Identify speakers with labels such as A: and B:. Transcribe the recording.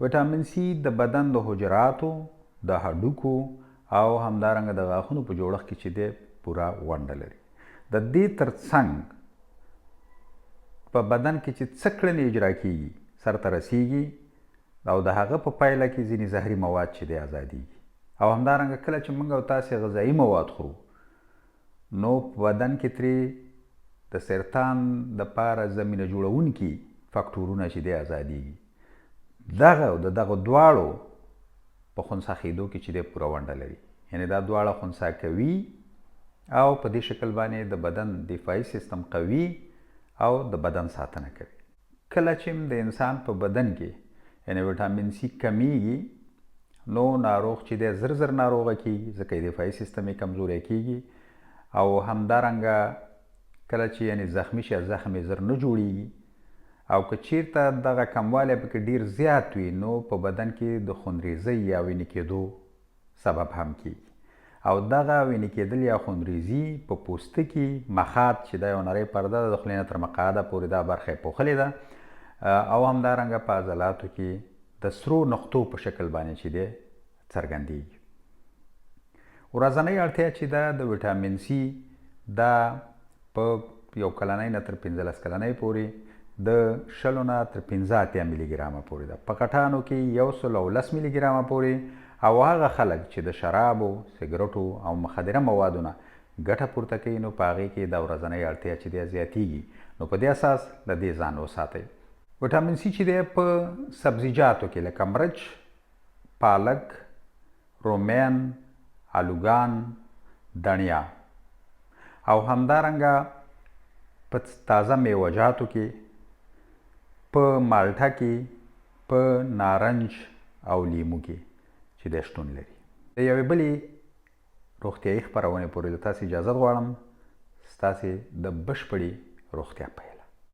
A: وټامین سی د بدن د حجراتو، د هډوکو او همدارنګه د غاښونو په جوړښت کې چې دی پوره ونډه لري. د دې ترڅنګ په بدن کې چې څه کړنې اجرا کیږي سرته رسیږي او د هغه په پایله کې ځینې زهري مواد چې دی ازادیږي. او همدارنګه کله چې موږ او تاسې غذایي مواد خورو نو په بدن کې ترې د سرطان دپاره زمینه جوړونکي فاکټورونه چې دی ازادیږي. د دغه دواړو په خنثی کېدو کې چې دی پوره ونډه لري. یعنې دا دواړه خنثی کوي او په دې شکل باندې د بدن دفاعي سیستم قوي او د بدن ساتنه کوي. کله چې د انسان په بدن کې یعنې وټامین سی کمیږي نو ناروغ چې دی زر زر ناروغه کیږي ځکه دفاعي سیستم یې کمزوری کیږي او همدارنګه کله چې یعنې زخمي شي زخم یې زر نه جوړیږي او که چیرته دغه کموالی پکې ډیر زیات وي نو په بدن کې د خونریزۍ یا وینې کېدو سبب هم کیږي. او دغه وینې کېدل یا خونریزي په پوستکي مخاط چې دا یو نرۍ پرده ده د خولې نه تر مقعده پورې دا برخه یې پوښلې ده او همدارنګه په عضلاتو کې د سرو نقطو په شکل باندې چې دی څرګندیږي. ورځنۍ اړتیا چې ده د وټامین سی دا په 1 کلنۍ نه تر 15 کلنۍ پورې د 20 نه تر 15 ملي ګرامه پورې ده. په غټانو کې 110 ملي ګرامه پورې او هغه خلک چې د شرابو، سګرټو او مخدره موادو نه ګټه پورته کوي نو په هغې کې د ورځنۍ اړتیا چې دی زیاتیږي. نو په دې اساس د دې ځان وساتئ. وټامین سی چې دی په سبزیجاتو کې لکه مرچ، پالک، رومیان، آلوګان، دڼیا او همدارنګه په تازه میوه‌جاتو کې، په مالټه کې، په نارنج او لیمو کې چې دی شتون لري. د یوې بلې روغتیایي خپرونې پورې له تاسې اجازت غواړم. ستاسې د بشپړې روغتیا په